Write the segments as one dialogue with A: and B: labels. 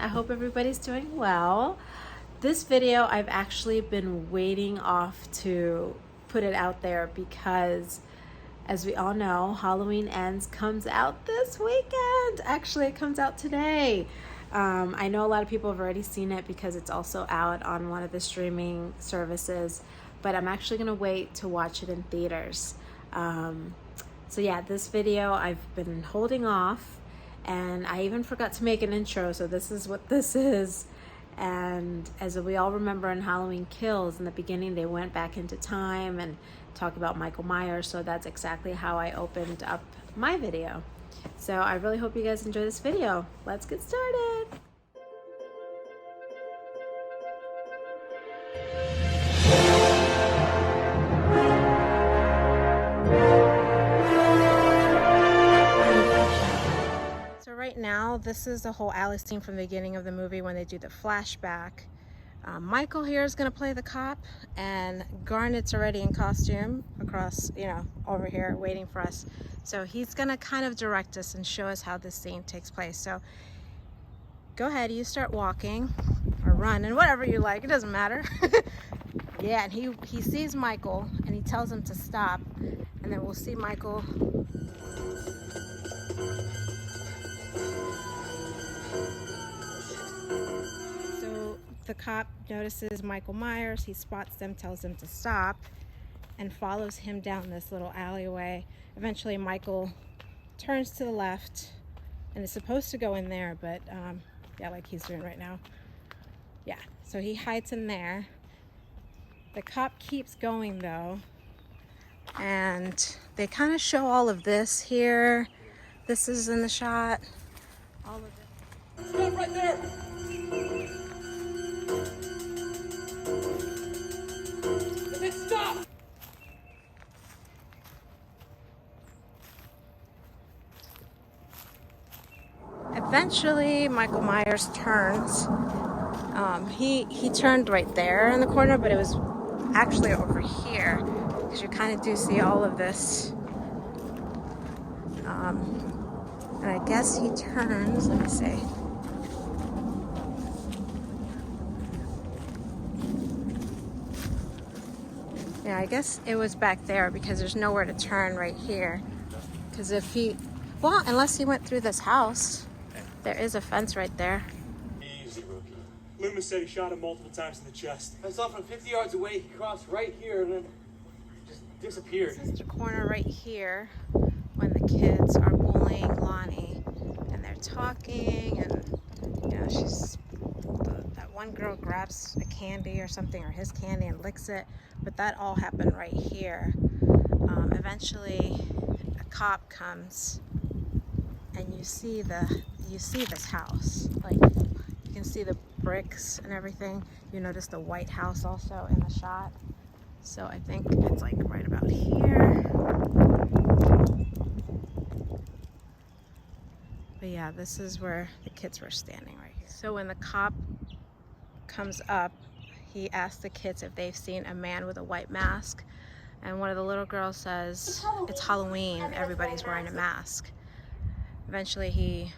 A: I hope everybody's doing well. This video I've actually been waiting off to put it out there because, as we all know, Halloween Ends comes out this weekend. Actually, it comes out today. I know a lot of people have already seen it because it's also out on one of the streaming services, but I'm actually gonna wait to watch it in theaters. So yeah, this video I've been holding off, and I even forgot to make an intro, so this is what this is. And as we all remember in Halloween Kills, in the beginning they went back into time and talked about Michael Myers, so that's exactly how I opened up my video. So I really hope you guys enjoy this video. Let's get started. Right now, this is the whole alley scene from the beginning of the movie when they do the flashback. Michael here is going to play the cop, and Garnet's already in costume across, over here waiting for us. So he's going to kind of direct us and show us how this scene takes place. So go ahead, you start walking or running, whatever you like, it doesn't matter. Yeah, and he sees Michael and he tells him to stop, and then we'll see Michael. The cop notices Michael Myers, he spots them, tells them to stop, and follows him down this little alleyway. Eventually Michael turns to the left and is supposed to go in there, but yeah, like he's doing right now. Yeah, so he hides in there. The cop keeps going though, and they kind of show all of this here. This is in the shot. All of it.
B: Stop right there! Stop!
A: Eventually, Michael Myers turns. He turned right there in the corner, but it was actually over here, because you kind of do see all of this. And I guess he turns. Let me see. Yeah, I guess it was back there because there's nowhere to turn right here. Because if he, well, unless he went through this house, there is a fence right there.
B: Easy, rookie. Loomis said he shot him multiple times in the chest.
C: I saw from 50 yards away, he crossed right here and then just disappeared.
A: This is the corner right here when the kids are bullying Lonnie. And they're talking, and she's, that one girl grabs a candy or something, or his candy, and licks it. But that all happened right here. Eventually, a cop comes, and you see this house. Like, you can see the bricks and everything. You notice the White House also in the shot. So I think it's like right about here. But yeah, this is where the kids were standing right here. So when the cop comes up, he asks the kids if they've seen a man with a white mask, and one of the little girls says, "It's Halloween, everybody's wearing a mask." Eventually he,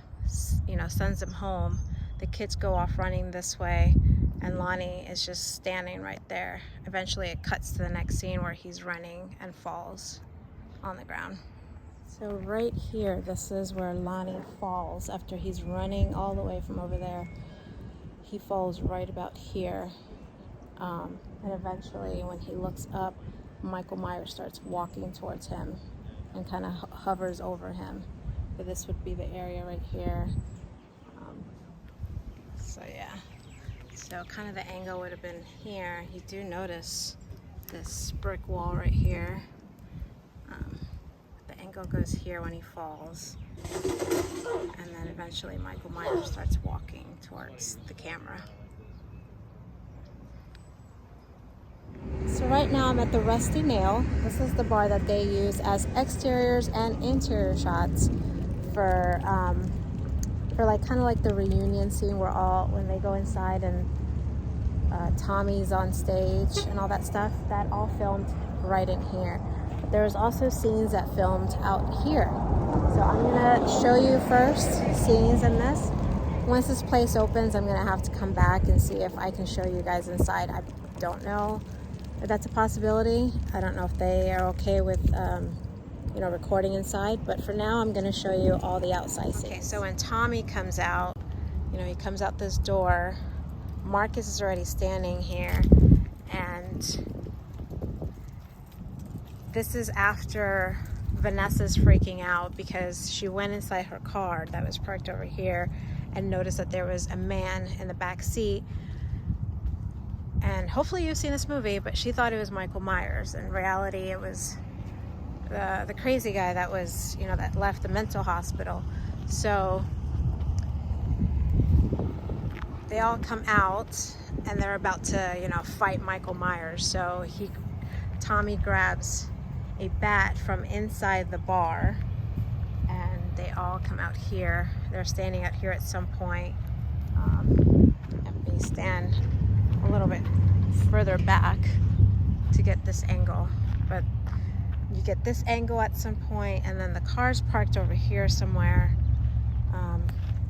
A: sends them home. The kids go off running this way, and Lonnie is just standing right there. Eventually it cuts to the next scene where he's running and falls on the ground. So right here, this is where Lonnie falls after he's running all the way from over there. He falls right about here. And eventually when he looks up, Michael Myers starts walking towards him and kind of hovers over him. But this would be the area right here. So yeah, so kind of the angle would have been here. You do notice this brick wall right here. The angle goes here when he falls. And then eventually Michael Myers starts walking towards the camera. So right now I'm at the Rusty Nail. This is the bar that they use as exteriors and interior shots for like kind of like the reunion scene where when they go inside and Tommy's on stage and all that stuff. That all filmed right in here. But there was also scenes that filmed out here. So I'm gonna show you first scenes in this, once this place opens, I'm gonna have to come back and see if I can show you guys inside. I don't know if that's a possibility. I don't know if they are okay with you know, recording inside, but for now I'm gonna show you all the outside scenes. Okay, so when Tommy comes out, you know, he comes out this door, Marcus is already standing here, and this is after Vanessa's freaking out because she went inside her car that was parked over here and noticed that there was a man in the back seat. And hopefully you've seen this movie, but she thought it was Michael Myers. In reality, it was the crazy guy that was, you know, that left the mental hospital. So they all come out and they're about to, you know, fight Michael Myers. So Tommy grabs a bat from inside the bar and they all come out here. They're standing out here at some point. Let me stand a little bit further back to get this angle, but you get this angle at some point, and then the car's parked over here somewhere.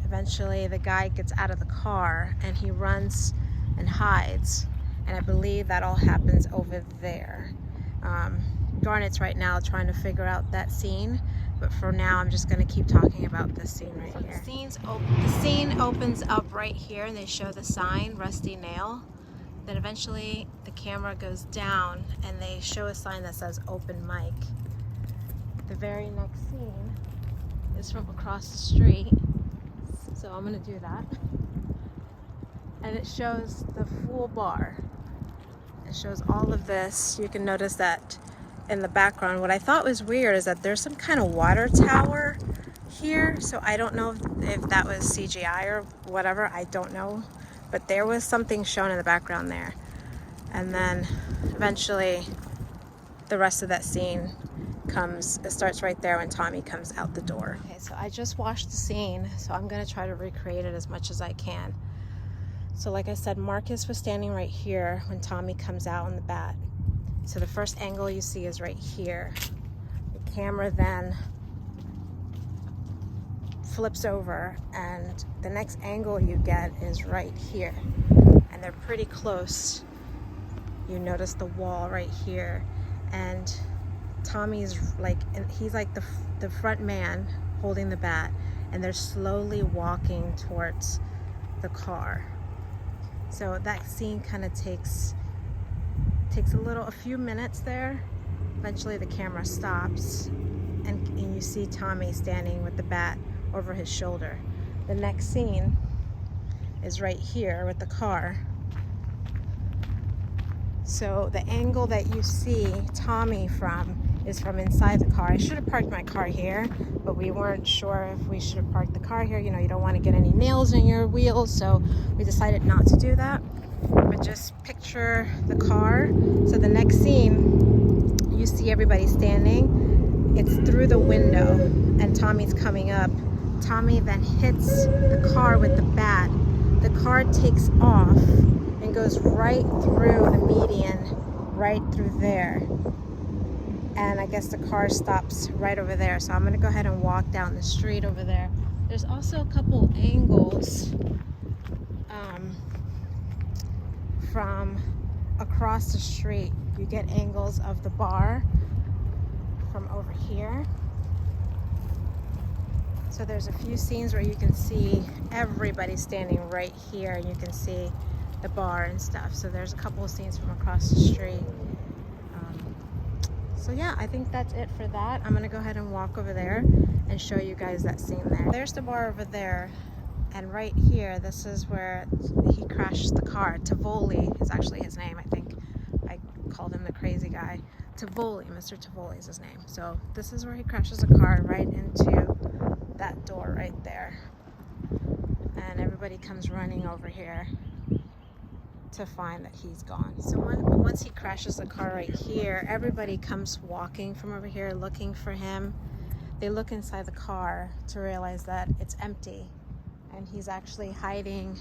A: Eventually the guy gets out of the car and he runs and hides, and I believe that all happens over there. Garnet's right now trying to figure out that scene, but for now I'm just going to keep talking about this scene right here. The scene opens up right here and they show the sign, Rusty Nail. Then eventually the camera goes down and they show a sign that says open mic. The very next scene is from across the street, so I'm going to do that. And it shows the full bar. It shows all of this. You can notice that in the background. What I thought was weird is that there's some kind of water tower here, so I don't know if that was CGI or whatever. I don't know, but there was something shown in the background there. And then eventually the rest of that scene it starts right there when Tommy comes out the door. Okay, so I just watched the scene, so I'm gonna try to recreate it as much as I can. So like I said, Marcus was standing right here when Tommy comes out on the bat. So the first angle you see is right here. The camera then flips over and the next angle you get is right here. And they're pretty close. You notice the wall right here. And Tommy's he's like the front man holding the bat, and they're slowly walking towards the car. So that scene kind of takes a few minutes there. Eventually the camera stops and you see Tommy standing with the bat over his shoulder. The next scene is right here with the car. So the angle that you see Tommy from is from inside the car. I should have parked my car here, but we weren't sure if we should have parked the car here. You know, you don't want to get any nails in your wheels, so we decided not to do that. But just picture the car. So the next scene, you see everybody standing. It's through the window, and Tommy's coming up. Tommy then hits the car with the bat. The car takes off and goes right through the median, right through there. And I guess the car stops right over there. So I'm gonna go ahead and walk down the street over there. There's also a couple angles from across the street. You get angles of the bar from over here. So there's a few scenes where you can see everybody standing right here, and you can see the bar and stuff. So there's a couple of scenes from across the street. So yeah, I think that's it for that. I'm gonna go ahead and walk over there and show you guys that scene there. There's the bar over there, and right here, this is where he crashed the car. Tivoli is actually his name, I think. I called him the crazy guy. Tivoli, Mr. Tivoli is his name. So this is where he crashes the car, right into that door right there. And everybody comes running over here to find that he's gone. So once he crashes the car right here, everybody comes walking from over here looking for him. They look inside the car to realize that it's empty, and he's actually hiding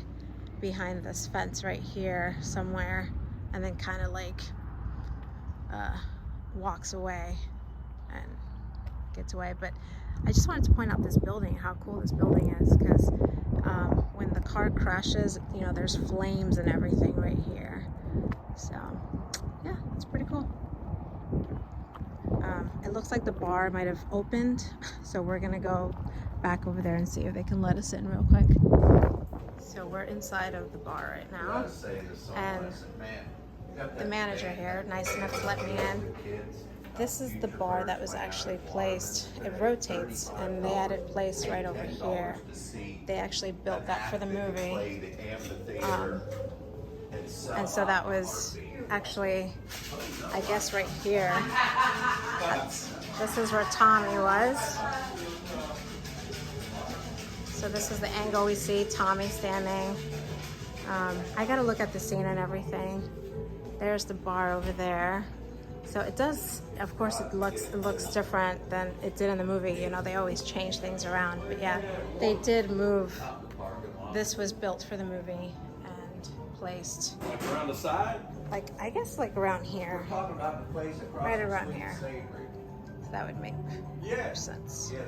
A: behind this fence right here somewhere, and then kind of like walks away and gets away. But I just wanted to point out this building, how cool this building is, because when car crashes, you know, there's flames and everything right here. So yeah, it's pretty cool. It looks like the bar might have opened, so we're gonna go back over there and see if they can let us in real quick. So we're inside of the bar right now, and the manager here, nice enough to let me in. This is the bar that was actually placed. It rotates, and they had it placed right over here. They actually built that for the movie. And so that was actually, I guess, right here. This is where Tommy was. So this is the angle we see Tommy standing. I gotta look at the scene and everything. There's the bar over there. So it does, of course, it looks different than it did in the movie. You know, they always change things around. But yeah, they did move. This was built for the movie and placed.
D: Like around the side?
A: Like, I guess like around here.
D: We're talking about the place across
A: Right
D: the
A: around
D: street,
A: here.
D: Savory.
A: So that would make more sense.
D: Yeah,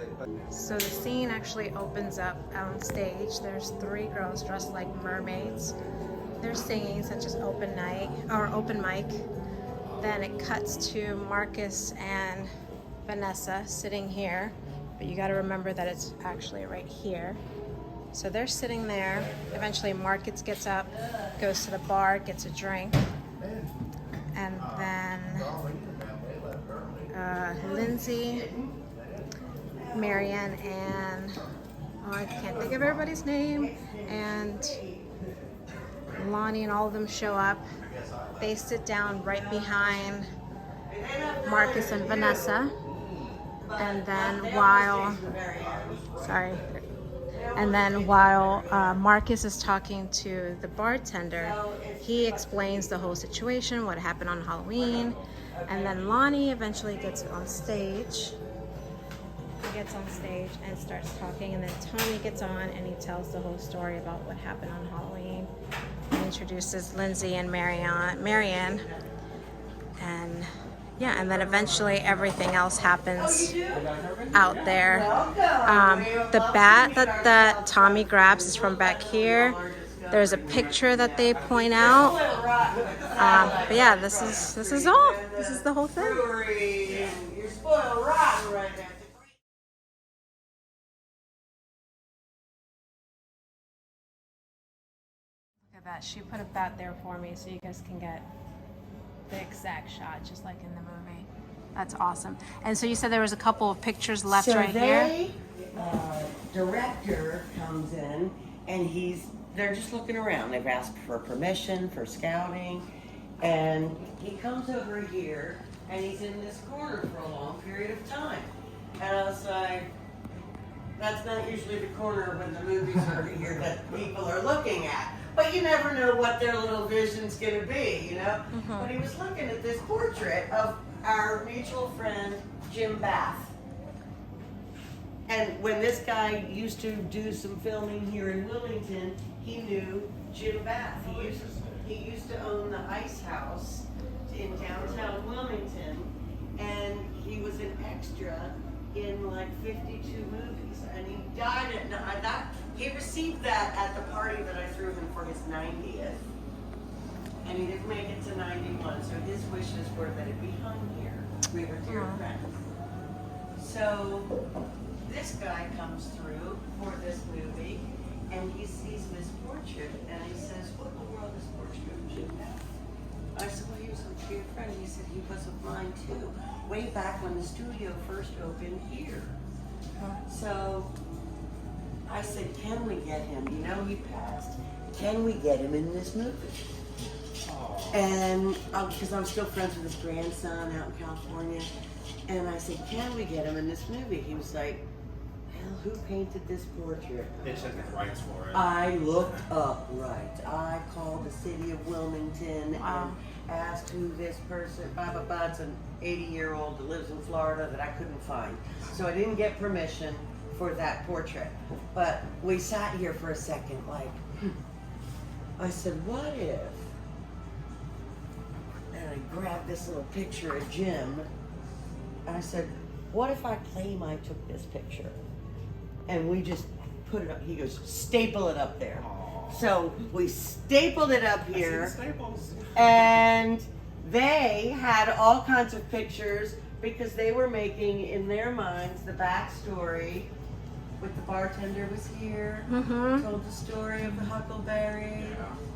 A: So the scene actually opens up on stage. There's 3 girls dressed like mermaids. They're singing, such as open night or open mic. Then it cuts to Marcus and Vanessa sitting here, but you got to remember that it's actually right here. So they're sitting there. Eventually Marcus gets up, goes to the bar, gets a drink, and then Lindsay, Marianne, and I can't think of everybody's name, and Lonnie and all of them show up. They sit down right behind Marcus and Vanessa, and then while Marcus is talking to the bartender, he explains the whole situation, what happened on Halloween, and then Lonnie eventually gets on stage. He gets on stage and starts talking, and then Tommy gets on and he tells the whole story about what happened on Halloween. He introduces Lindsay and Marianne, and yeah, and then eventually everything else happens out there. The bat that Tommy grabs is from back here. There's a picture that they point out. But yeah, this is all. This is the whole thing.
E: You're spoiled rotten right now.
A: Look at that. She put a bat there for me so you guys can get the exact shot, just like in the movie. That's awesome. And so you said there was a couple of pictures left right here?
E: Director comes in and they're just looking around. They've asked for permission for scouting, and he comes over here and he's in this corner for a long period of time. And I was like, that's not usually the corner when the movies are here that people are looking at. But you never know what their little vision's gonna be, you know?
A: Mm-hmm.
E: But he was looking at this portrait of our mutual friend, Jim Bath. And when this guy used to do some filming here in Wilmington, he knew Jim Bath. He used to own the Ice House in downtown Wilmington, and he was an extra in like 52 movies, and he died at he received that at the party that I threw him for his 90th, and he didn't make it to 91, so his wishes were that it be hung here. We were dear friends. So this guy comes through for this movie, and he sees this portrait, and he says, what in the world is portrait of Jim Bath? I said, well, he was a dear friend. He said, he was of mine too, way back when the studio first opened here. So I said, can we get him? You know, he passed. Can we get him in this movie? And because I'm still friends with his grandson out in California. And I said, can we get him in this movie? He was like, well, who painted this portrait?
D: They took the rights for it.
E: I looked up right. I called the city of Wilmington and asked who this person, it's an 80-year-old that lives in Florida that I couldn't find. So I didn't get permission for that portrait. But we sat here for a second like, I said, what if? And I grabbed this little picture of Jim. And I said, what if I claim I took this picture? And we just put it up. He goes, staple it up there. So we stapled it up here,
B: Staples.
E: and they had all kinds of pictures because they were making in their minds the backstory with the bartender was here, told the story of the Huckleberry.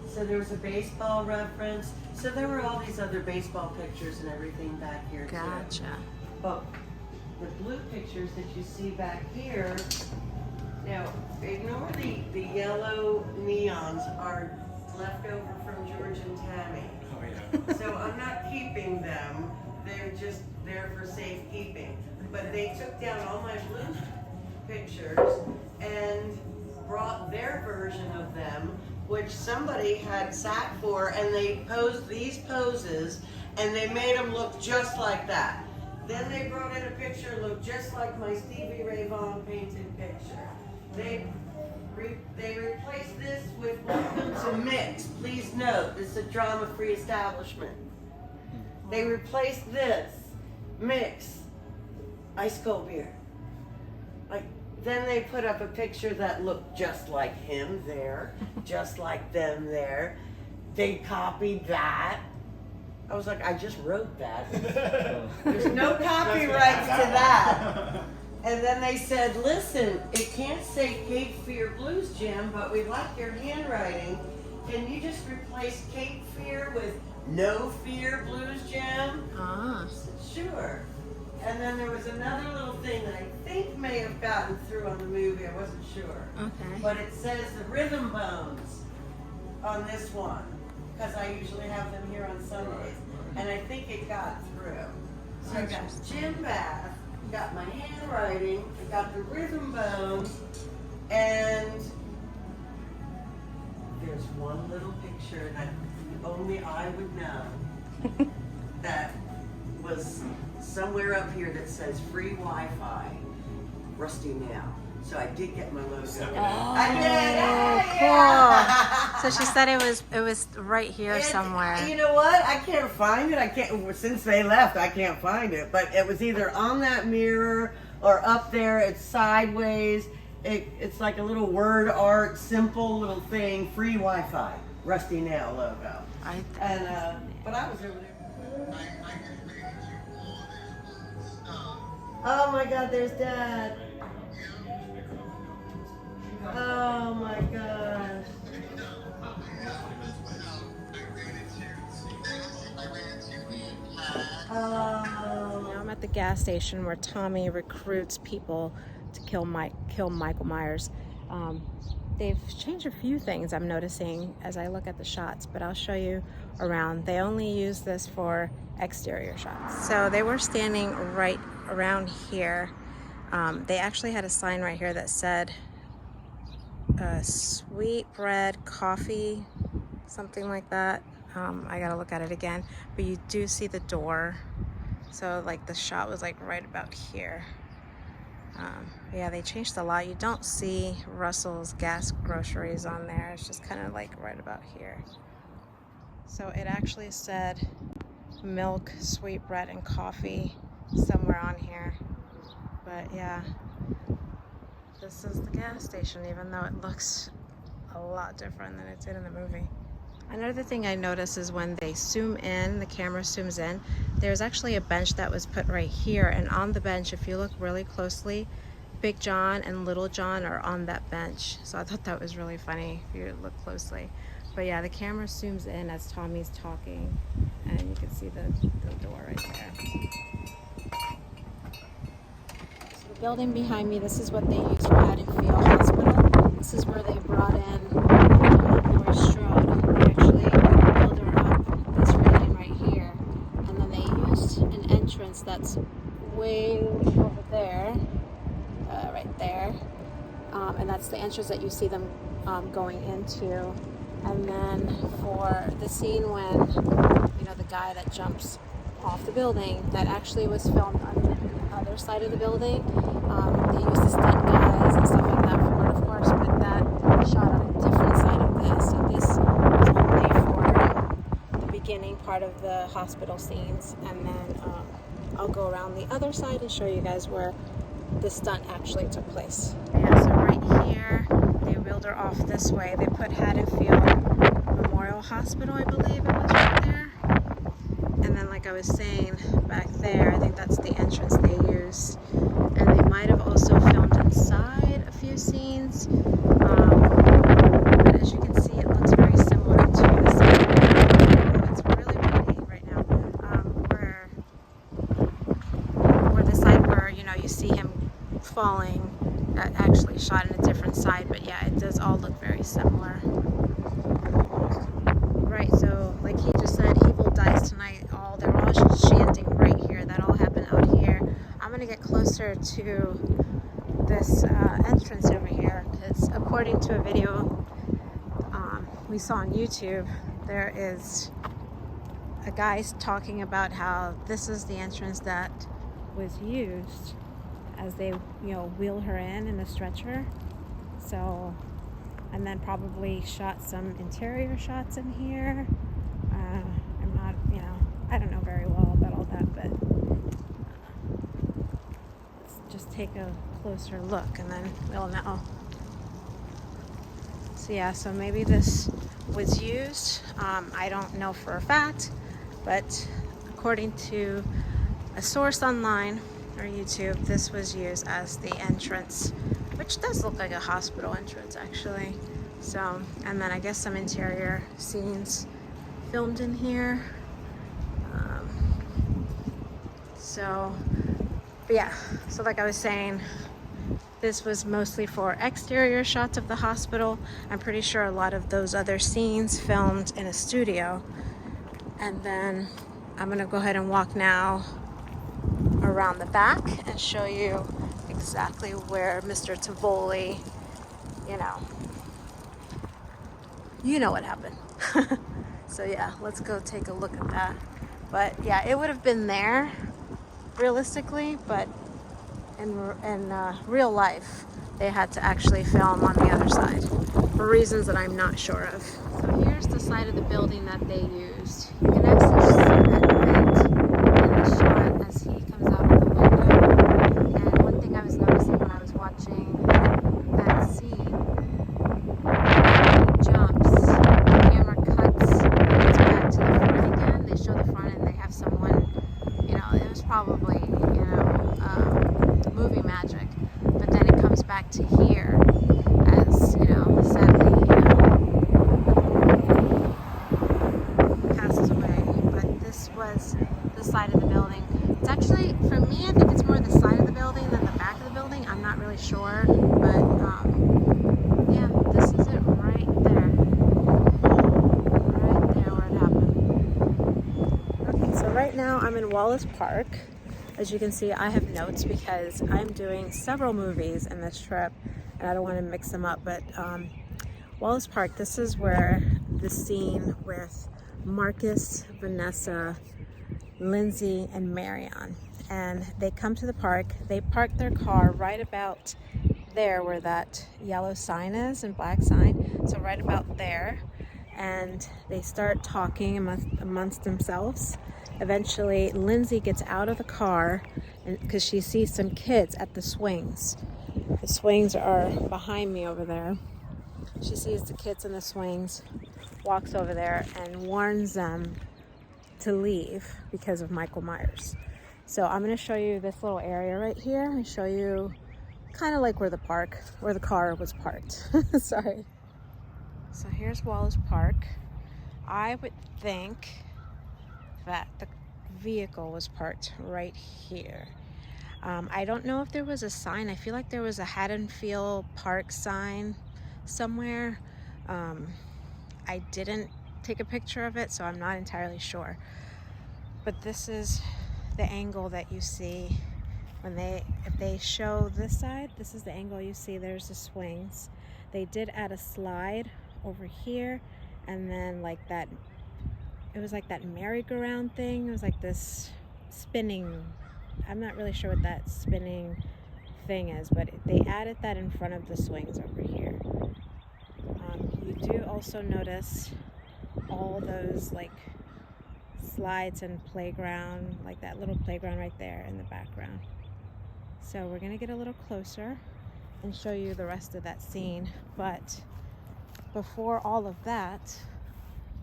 E: So there was a baseball reference. So there were all these other baseball pictures and everything back here too.
A: Gotcha.
E: But the blue pictures that you see back here, now ignore the yellow neons are left over from George and Tammy.
D: Oh, yeah.
E: So I'm not keeping them. They're just there for safekeeping. But they took down all my blue pictures and brought their version of them, which somebody had sat for, and they posed these poses, and they made them look just like that. Then they brought in a picture looked just like my Stevie Ray Vaughan painted picture. They replaced this with Welcome to Mix. Please note, this is a drama-free establishment. They replaced this, Mix, ice cold beer. Like, then they put up a picture that looked just like him there, just like them there. They copied that. I was like, I just wrote that. There's no copyrights to that. And then they said, listen, it can't say Cape Fear Blues, Jim, but we like your handwriting. Can you just replace Cape Fear with No Fear Blues, Jim?
A: Ah.
E: I said, sure. And then there was another little thing that I think may have gotten through on the movie, I wasn't sure.
A: Okay.
E: But it says the rhythm bones on this one, because I usually have them here on Sundays. And I think it got through. So I got Jim Bath, got my handwriting, I got the rhythm bones, and there's one little picture that only I would know that was somewhere up here that says free Wi-Fi, Rusty Now. So I did get my logo. I did.
A: Cool. So she said it was right here somewhere.
E: You know what? I can't find it. I can't. Since they left, I can't find it. But it was either on that mirror or up there. It's sideways. It's like a little word art, simple little thing. Free Wi-Fi, Rusty Nail logo. But I was over there. Oh my God! There's Dad. Oh my gosh.
A: Now I'm at the gas station where Tommy recruits people to kill Michael Myers. They've changed a few things I'm noticing as I look at the shots, but I'll show you around. They only use this for exterior shots. So they were standing right around here. They actually had a sign right here that said sweet bread, coffee, something like that. I gotta look at it again, but you do see the door. So like the shot was like right about here. Yeah, they changed a lot. You don't see Russell's Gas Groceries on there. It's just kind of like right about here. So it actually said milk, sweet bread, and coffee somewhere on here. But yeah, this is the gas station, even though it looks a lot different than it did in the movie. Another thing I noticed is when they zoom in, the camera zooms in, there's actually a bench that was put right here, and on the bench, if you look really closely, Big John and Little John are on that bench. So I thought that was really funny if you look closely. But yeah, the camera zooms in as Tommy's talking, and you can see the door right there. So the building behind me, this is what they used for Haddonfield Hospital. This is where they brought in Laurie Strode. They actually built her up this railing right here, and then they used an entrance that's way over there, right there, and that's the entrance that you see them going into. And then for the scene when, you know, the guy that jumps off the building, that actually was filmed on the other side of the building. They used the stunt guys and stuff like that for it, of course, but that shot on a different side of this. So this was only for the beginning part of the hospital scenes, and then I'll go around the other side and show you guys where the stunt actually took place. Yeah, so right here, they wheeled shoulder off this way, they put Haddonfield Memorial Hospital, I believe it was right there. And then like I was saying back there, I think that's the entrance they use. And they might have also filmed inside a few scenes. But as you can see, it looks very similar to the side. It's really windy right now. Where the side where, you know, you see him falling, actually shot in a different side. But yeah, it does all look very similar. Right, so like he just said, Evil Dies Tonight. They're all chanting right here. That all happened out here. I'm gonna get closer to this entrance over here because according to a video we saw on YouTube, there is a guy talking about how this is the entrance that was used as they, you know, wheel her in a stretcher. So, and then probably shot some interior shots in here. I'm not, you know, I don't know very well about all that, but let's just take a closer look and then we'll know. So yeah, so maybe this was used. I don't know for a fact, but according to a source online or YouTube, this was used as the entrance, which does look like a hospital entrance actually. So, and then I guess some interior scenes filmed in here. But yeah, so like I was saying, this was mostly for exterior shots of the hospital. I'm pretty sure a lot of those other scenes filmed in a studio. And then I'm gonna go ahead and walk now around the back and show you exactly where Mr. Tivoli, you know what happened. So yeah, let's go take a look at that. But yeah, it would have been there realistically, but in real life they had to actually film on the other side for reasons that I'm not sure of. So here's the side of the building that they used. You can actually see that vent in the shot as he comes out of the window. And one thing I was noticing when I was watching that scene, he jumps, the camera cuts back to the front again. They show the front and they have someone, it was probably, movie magic. But then it comes back to here as, sadly, passes away. But this was the side of the building. It's actually, for me, I think it's more the side of the building than the back of the building. I'm not really sure, but yeah, this is it right there. Right there where it happened. Okay, so right now I'm in Wallace Park. As you can see, I have notes because I'm doing several movies in this trip and I don't want to mix them up, but Wallace Park, this is where the scene with Marcus, Vanessa, Lindsay, and Marion, and they come to the park. They park their car right about there where that yellow sign is and black sign, so right about there, and they start talking amongst themselves. Eventually, Lindsay gets out of the car because she sees some kids at the swings. The swings are behind me over there. She sees the kids in the swings, walks over there and warns them to leave because of Michael Myers. So I'm going to show you this little area right here and show you kind of like where the car was parked. Sorry. So here's Wallace Park. I would think that the vehicle was parked right here. I don't know if there was a sign. I feel like there was a Haddonfield Park sign somewhere. I didn't take a picture of it, so I'm not entirely sure. But this is the angle that you see if they show this side. This is the angle you see. There's the swings. They did add a slide over here, and then like that, it was like that merry-go-round thing. It was like this spinning, I'm not really sure what that spinning thing is, but they added that in front of the swings over here. You do also notice all those like slides and playground, like that little playground right there in the background. So we're gonna get a little closer and show you the rest of that scene. But before all of that,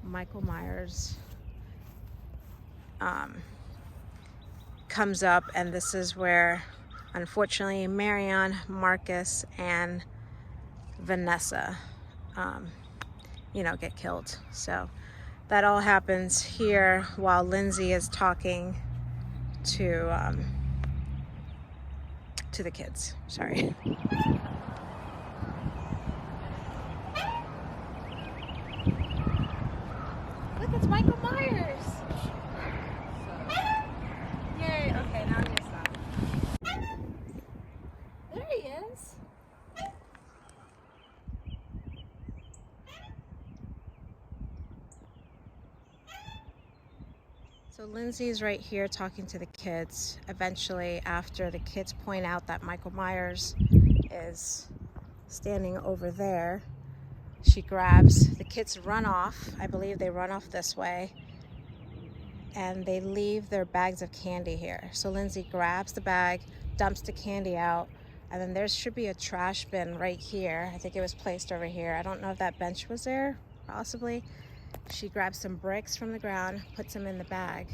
A: Michael Myers comes up, and this is where, unfortunately, Marion, Marcus, and Vanessa, get killed. So that all happens here while Lindsay is talking to the kids. Sorry. Look, it's Michael Myers. Yay, okay, now I'm gonna stop. There he is. So Lindsay's right here talking to the kids. Eventually, after the kids point out that Michael Myers is standing over there, she grabs, the kids run off. I believe they run off this way, and they leave their bags of candy here. So Lindsay grabs the bag, dumps the candy out, and then there should be a trash bin right here. I think it was placed over here. I don't know if that bench was there, possibly. She grabs some bricks from the ground, puts them in the bag,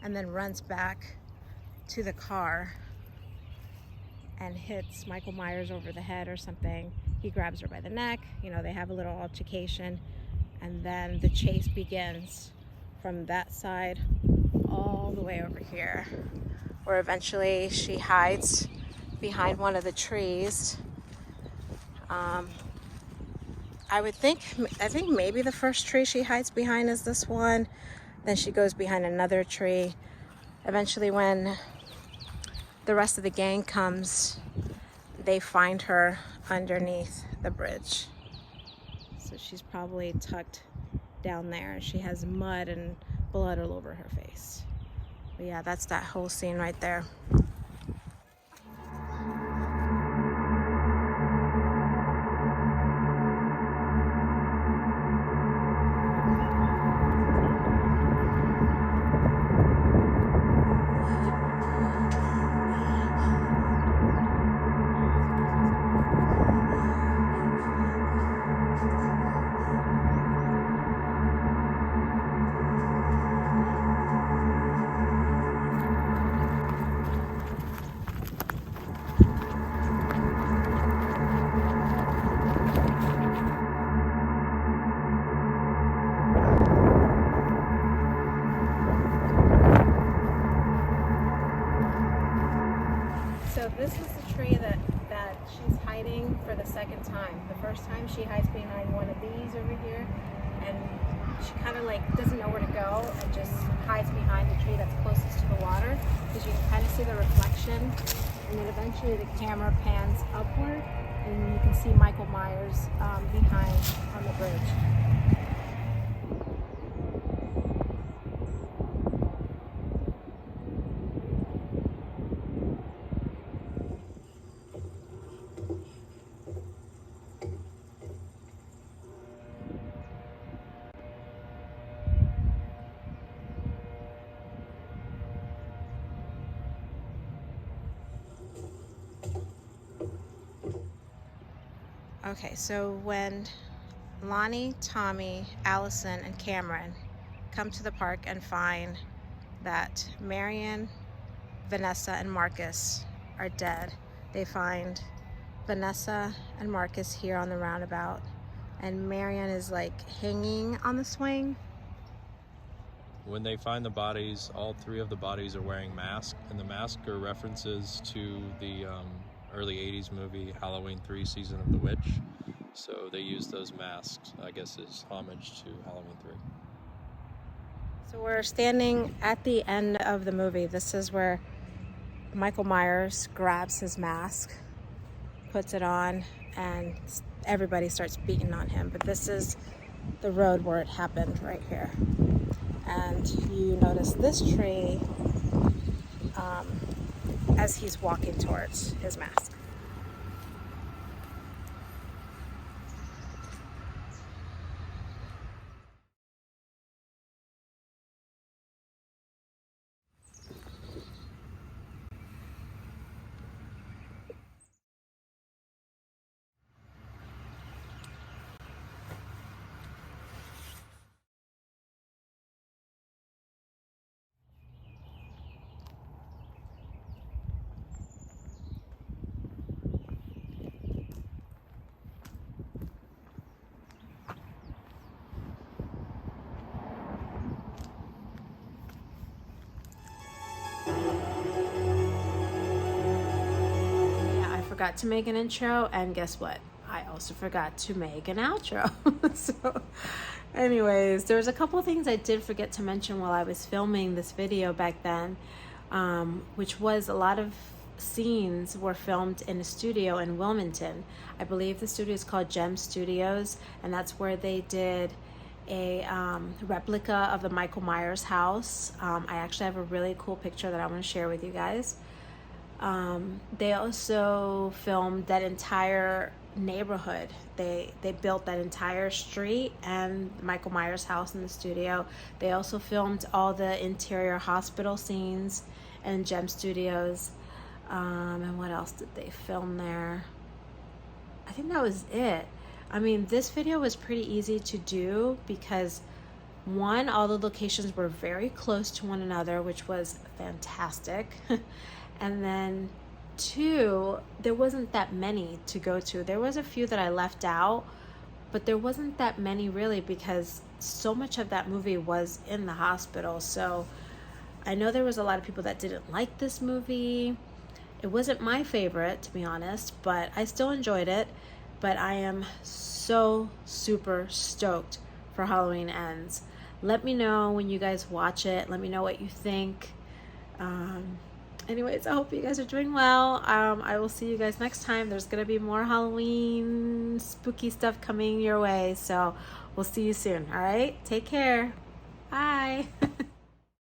A: and then runs back to the car and hits Michael Myers over the head or something. He grabs her by the neck. They have a little altercation, and then the chase begins from that side all the way over here, where eventually she hides behind one of the trees. I think maybe the first tree she hides behind is this one. Then she goes behind another tree. Eventually, when the rest of the gang comes, they find her underneath the bridge. So she's probably tucked down there. She has mud and blood all over her face. But yeah, that's that whole scene right there. So this is the tree that she's hiding for the second time. The first time she hides behind one of these over here, and she kind of doesn't know where to go and just hides behind the tree that's closest to the water, because you can kind of see the reflection. And then eventually the camera pans upward, and you can see Michael Myers behind on the bridge. Okay, so when Lonnie, Tommy, Allison, and Cameron come to the park and find that Marion, Vanessa, and Marcus are dead, they find Vanessa and Marcus here on the roundabout, and Marion is hanging on the swing.
F: When they find the bodies, all three of the bodies are wearing masks, and the masks are references to the early 80s movie Halloween 3 Season of the Witch. So they use those masks, I guess, as homage to Halloween 3.
A: So we're standing at the end of the movie. This is where Michael Myers grabs his mask, puts it on, and everybody starts beating on him. But this is the road where it happened right here. And you notice this tree as he's walking towards his mask. forgot to make an intro, and guess what? I also forgot to make an outro. So anyways, there was a couple things I did forget to mention while I was filming this video back then, which was a lot of scenes were filmed in a studio in Wilmington. I believe the studio is called Gem Studios, and that's where they did a replica of the Michael Myers house. I actually have a really cool picture that I want to share with you guys. They also filmed that entire neighborhood. They built that entire street and Michael Myers house in the studio. They also filmed all the interior hospital scenes in Gem Studios. And what else did they film there? I think that was it. I mean, this video was pretty easy to do because one, all the locations were very close to one another, which was fantastic. And then two, there wasn't that many to go to. There was a few that I left out, but there wasn't that many really because so much of that movie was in the hospital. So I know there was a lot of people that didn't like this movie. It wasn't my favorite, to be honest, but I still enjoyed it. But I am so super stoked for Halloween Ends. Let me know when you guys watch it. Let me know what you think. Anyways, I hope you guys are doing well. I will see you guys next time. There's going to be more Halloween spooky stuff coming your way. So we'll see you soon. All right? Take care. Bye.